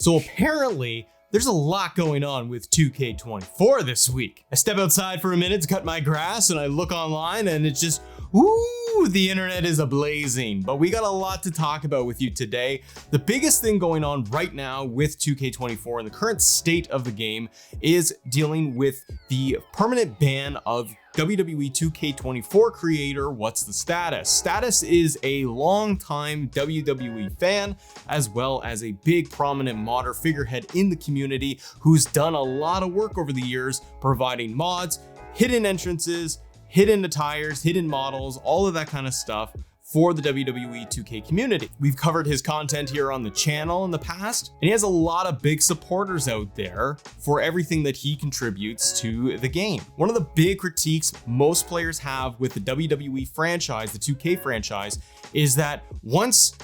So apparently, there's a lot going on with 2K24 this week. I step outside for a minute to cut my grass and I look online and it's just, ooh, the internet is ablazing. But we got a lot to talk about with you today. The biggest thing going on right now with 2K24 and the current state of the game is dealing with the permanent ban of WWE 2K24 creator What's the Status. Status is a longtime WWE fan, as well as a big prominent modder figurehead in the community who's done a lot of work over the years, providing mods, hidden entrances, hidden attires, hidden models, all of that kind of stuff for the WWE 2K community. We've covered his content here on the channel in the past, and he has a lot of big supporters out there for everything that he contributes to the game. One of the big critiques most players have with the WWE franchise, the 2K franchise, is that once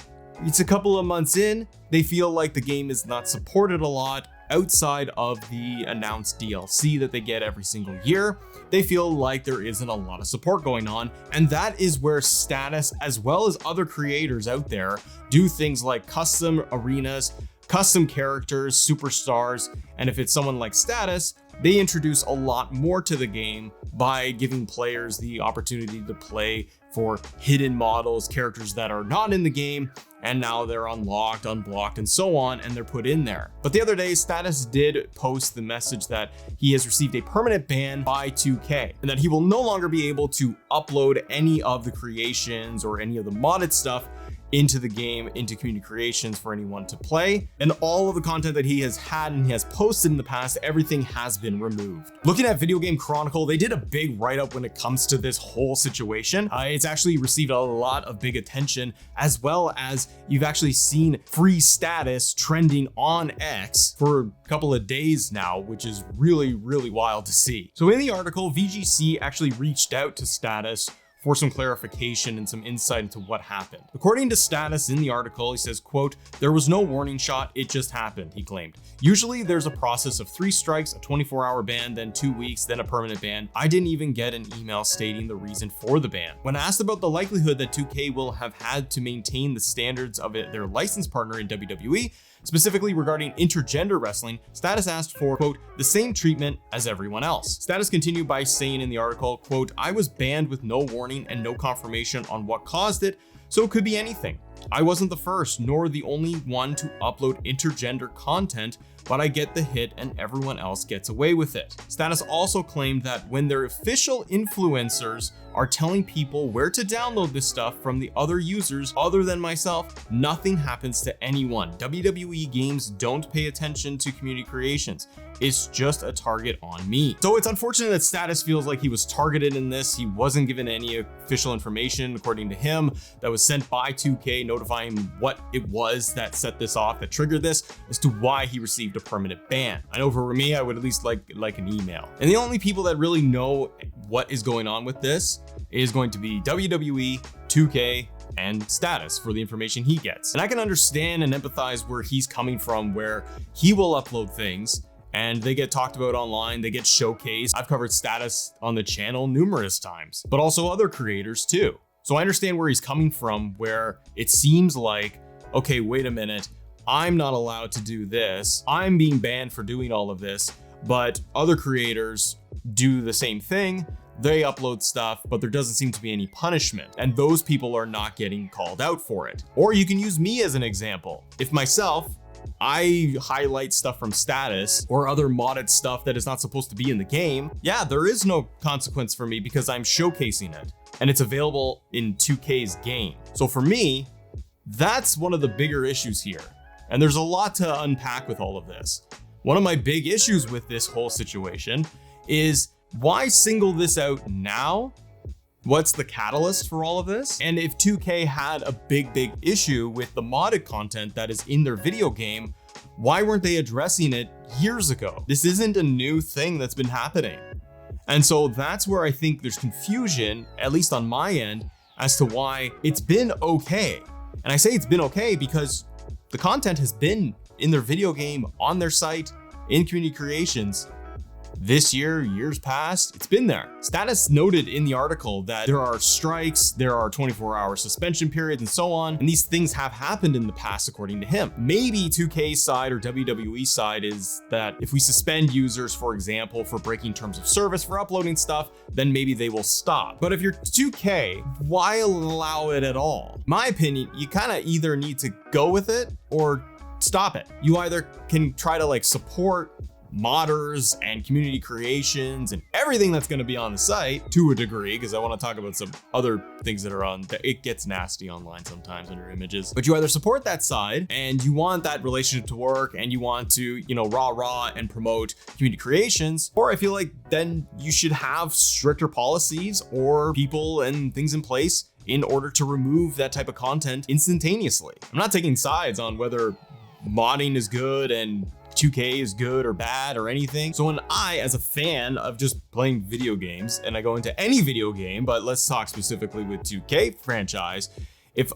it's a couple of months in, they feel like the game is not supported a lot outside of the announced DLC that they get every single year. They feel like there isn't a lot of support going on, and that is where Status, as well as other creators out there, do things like custom arenas, custom characters, superstars, and if it's someone like Status, they introduce a lot more to the game by giving players the opportunity to play for hidden models, characters that are not in the game, and now they're unlocked, unblocked, and so on, and they're put in there. But the other day, Status did post the message that he has received a permanent ban by 2K, and that he will no longer be able to upload any of the creations or any of the modded stuff into the game, into community creations for anyone to play. And all of the content that he has had and he has posted in the past, everything has been removed. Looking at Video Game Chronicle, they did a big write-up when it comes to this whole situation. It's actually received a lot of big attention, as well as you've actually seen free Status trending on X for a couple of days now, which is really, really wild to see. So in the article, VGC actually reached out to Status for some clarification and some insight into what happened. According to Status in the article, he says, quote, "There was no warning shot, it just happened," he claimed. "Usually there's a process of 3 strikes, a 24-hour ban, then 2 weeks, then a permanent ban. I didn't even get an email stating the reason for the ban." When asked about the likelihood that 2K will have had to maintain the standards of their license partner in WWE, specifically regarding intergender wrestling, Status asked for, quote, "the same treatment as everyone else." Status continued by saying in the article, quote, "I was banned with no warning and no confirmation on what caused it, so it could be anything. I wasn't the first nor the only one to upload intergender content, but I get the hit and everyone else gets away with it." Status also claimed that when their official influencers are telling people where to download this stuff from the other users other than myself, nothing happens to anyone. WWE games don't pay attention to community creations. It's just a target on me. So it's unfortunate that Status feels like he was targeted in this. He wasn't given any official information, according to him, that was sent by 2K notifying him what it was that set this off, that triggered this, as to why he received a permanent ban. I know for me, I would at least like an email. And the only people that really know what is going on with this is going to be WWE, 2K, and Status for the information he gets. And I can understand and empathize where he's coming from, where he will upload things and they get talked about online, they get showcased. I've covered Status on the channel numerous times, but also other creators too. So I understand where he's coming from, where it seems like, okay, wait a minute, I'm not allowed to do this. I'm being banned for doing all of this, but other creators do the same thing. They upload stuff, but there doesn't seem to be any punishment, and those people are not getting called out for it. Or you can use me as an example. If myself, I highlight stuff from Status or other modded stuff that is not supposed to be in the game, yeah, there is no consequence for me because I'm showcasing it and it's available in 2K's game. So for me, that's one of the bigger issues here. And there's a lot to unpack with all of this. One of my big issues with this whole situation is, why single this out now? What's the catalyst for all of this? And if 2K had a big issue with the modded content that is in their video game, why weren't they addressing it years ago? This isn't a new thing that's been happening. And so that's where I think there's confusion, at least on my end, as to why it's been okay. And I say it's been okay because the content has been in their video game, on their site, in community creations this year, years past, it's been there. Status noted in the article that there are strikes, there are 24-hour suspension periods and so on, and these things have happened in the past according to him. Maybe 2K's side or WWE side is that if we suspend users, for example, for breaking terms of service for uploading stuff, then maybe they will stop. But if you're 2K, why allow it at all? My opinion, you kind of either need to go with it or stop it. You either can try to like support modders and community creations and everything that's going to be on the site to a degree, because I want to talk about some other things that are on that. It gets nasty online sometimes under images, but you either support that side and you want that relationship to work and you want to, you know, rah and promote community creations, or I feel like then you should have stricter policies or people and things in place in order to remove that type of content instantaneously. I'm not taking sides on whether modding is good and 2K is good or bad or anything. So when I, as a fan of just playing video games, and I go into any video game, but let's talk specifically with 2K franchise, if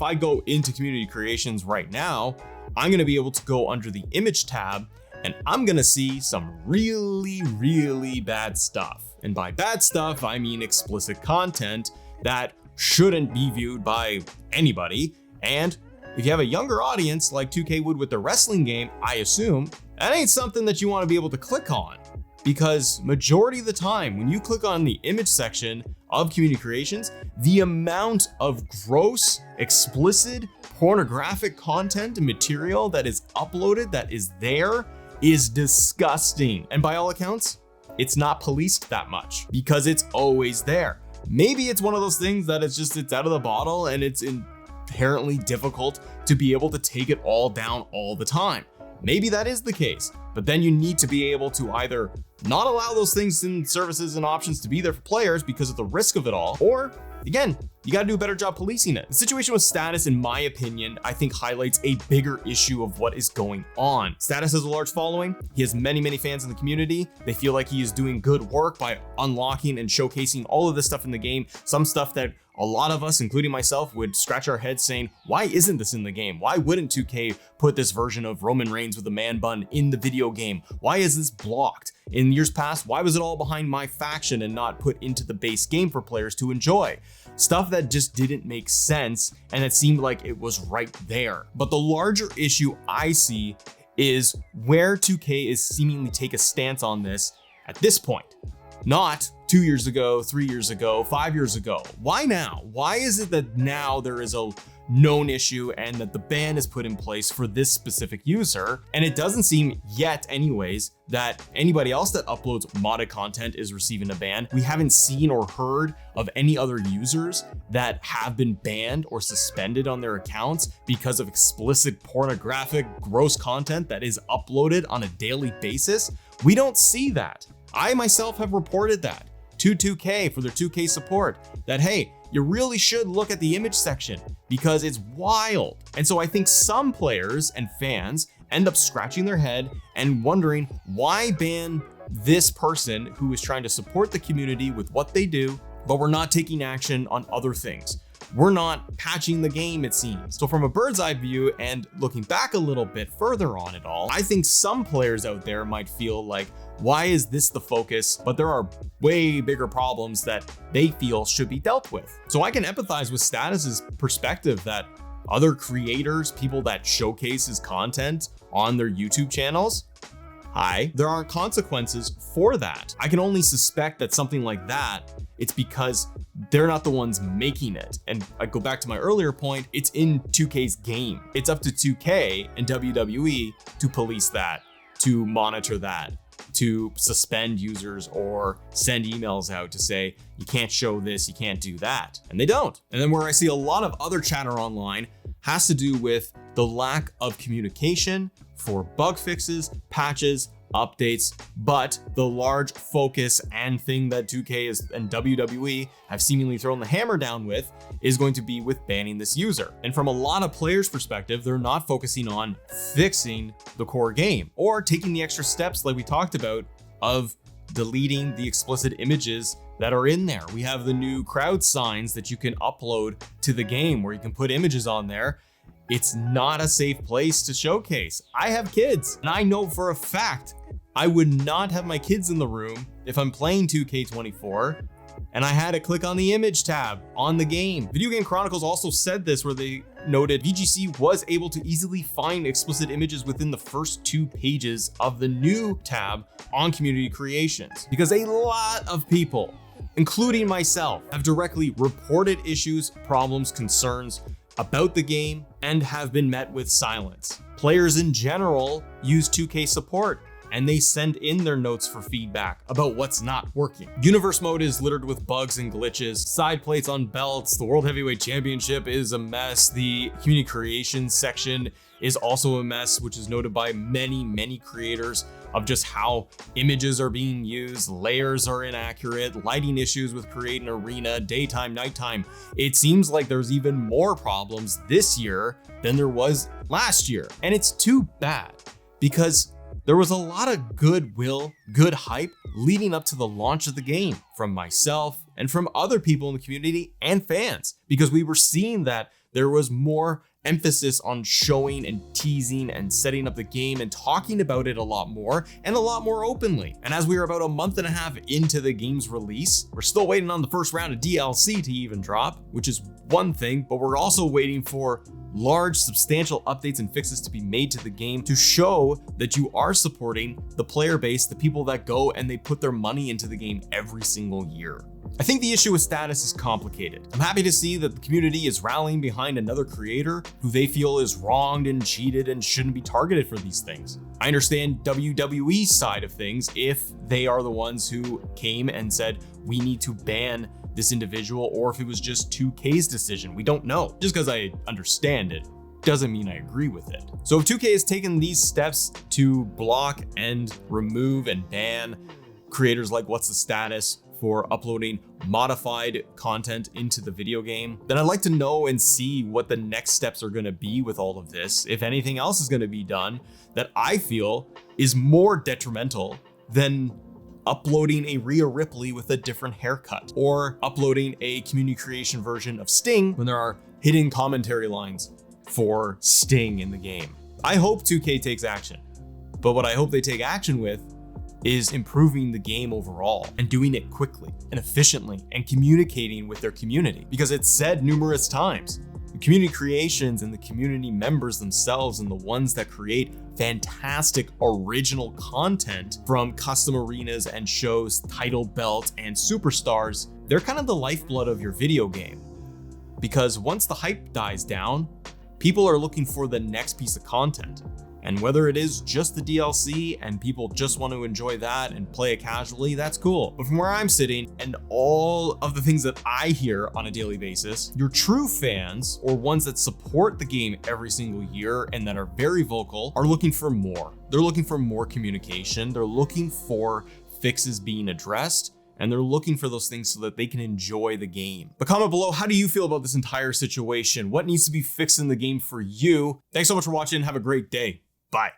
I go into community creations right now, I'm gonna be able to go under the image tab and I'm gonna see some really bad stuff. And by bad stuff, I mean explicit content that shouldn't be viewed by anybody. And if you have a younger audience like 2K would with the wrestling game, I assume, that ain't something that you want to be able to click on. Because majority of the time, when you click on the image section of community creations, the amount of gross, explicit, pornographic content and material that is uploaded, that is there, is disgusting. And by all accounts, it's not policed that much because it's always there. Maybe it's one of those things that it's out of the bottle and it's inherently difficult to be able to take it all down all the time. Maybe that is the case, but then you need to be able to either not allow those things and services and options to be there for players because of the risk of it all, or again, you got to do a better job policing it. The situation with Status, in my opinion, I think highlights a bigger issue of what is going on. Status has a large following. He has many fans in the community. They feel like he is doing good work by unlocking and showcasing all of this stuff in the game. Some stuff that a lot of us, including myself, would scratch our heads saying, why isn't this in the game? Why wouldn't 2K put this version of Roman Reigns with a man bun in the video game? Why is this blocked? In years past, why was it all behind my faction and not put into the base game for players to enjoy? Stuff that just didn't make sense and it seemed like it was right there. But the larger issue I see is where 2K is seemingly take a stance on this at this point. Not 2 years ago, 3 years ago, 5 years ago. Why now? Why is it that now there is a known issue and that the ban is put in place for this specific user? And it doesn't seem yet anyways that anybody else that uploads modded content is receiving a ban. We haven't seen or heard of any other users that have been banned or suspended on their accounts because of explicit pornographic, gross content that is uploaded on a daily basis. We don't see that. I myself have reported that to 2K for their 2K support that, hey, you really should look at the image section because it's wild. And so I think some players and fans end up scratching their head and wondering why ban this person who is trying to support the community with what they do, but we're not taking action on other things. We're not patching the game, it seems. So from a bird's eye view and looking back a little bit further on it all, I think some players out there might feel like, why is this the focus? But there are way bigger problems that they feel should be dealt with. So I can empathize with Status's perspective that other creators, people that showcase his content on their YouTube channels, there aren't consequences for that. I can only suspect that something like that, it's because they're not the ones making it. And I go back to my earlier point, it's in 2K's game. It's up to 2K and WWE to police that, to monitor that, to suspend users or send emails out to say, you can't show this, you can't do that. And they don't. And then where I see a lot of other chatter online has to do with the lack of communication for bug fixes, patches, updates, but the large focus and thing that 2K and WWE have seemingly thrown the hammer down with is going to be with banning this user. And from a lot of players' perspective, they're not focusing on fixing the core game or taking the extra steps like we talked about of deleting the explicit images that are in there. We have the new crowd signs that you can upload to the game where you can put images on there. It's not a safe place to showcase. I have kids and I know for a fact I would not have my kids in the room if I'm playing 2K24 and I had to click on the image tab on the game. Video Game Chronicles also said this, where they noted VGC was able to easily find explicit images within the first 2 pages of the new tab on community creations, because a lot of people, including myself, have directly reported issues, problems, concerns about the game and have been met with silence. Players in general use 2K support and they send in their notes for feedback about what's not working. Universe mode is littered with bugs and glitches. Side plates on belts. The World Heavyweight Championship is a mess. The community creation section is also a mess, which is noted by many creators, of just how images are being used, layers are inaccurate, lighting issues with Create an Arena, daytime, nighttime. It seems like there's even more problems this year than there was last year. And it's too bad, because there was a lot of goodwill, good hype leading up to the launch of the game from myself and from other people in the community and fans, because we were seeing that there was more emphasis on showing and teasing and setting up the game and talking about it a lot more and a lot more openly. And as we are about a month and a half into the game's release, we're still waiting on the first round of DLC to even drop, which is one thing, but we're also waiting for large, substantial updates and fixes to be made to the game to show that you are supporting the player base, the people that go and they put their money into the game every single year. I think the issue with status is complicated. I'm happy to see that the community is rallying behind another creator who they feel is wronged and cheated and shouldn't be targeted for these things. I understand WWE's side of things if they are the ones who came and said, we need to ban this individual, or if it was just 2K's decision. We don't know. Just because I understand it doesn't mean I agree with it. So if 2K has taken these steps to block and remove and ban creators like What's the Status for uploading modified content into the video game, then I'd like to know and see what the next steps are going to be with all of this. If anything else is going to be done that I feel is more detrimental than uploading a Rhea Ripley with a different haircut, or uploading a community creation version of Sting when there are hidden commentary lines for Sting in the game. I hope 2K takes action, but what I hope they take action with is improving the game overall and doing it quickly and efficiently and communicating with their community, because it's said numerous times, the community creations and the community members themselves and the ones that create fantastic original content from custom arenas and shows, title belt and superstars, they're kind of the lifeblood of your video game. Because once the hype dies down, people are looking for the next piece of content. And whether it is just the DLC and people just want to enjoy that and play it casually, that's cool. But from where I'm sitting and all of the things that I hear on a daily basis, your true fans, or ones that support the game every single year and that are very vocal, are looking for more. They're looking for more communication. They're looking for fixes being addressed, and they're looking for those things so that they can enjoy the game. But comment below, how do you feel about this entire situation? What needs to be fixed in the game for you? Thanks so much for watching. Have a great day. Bye.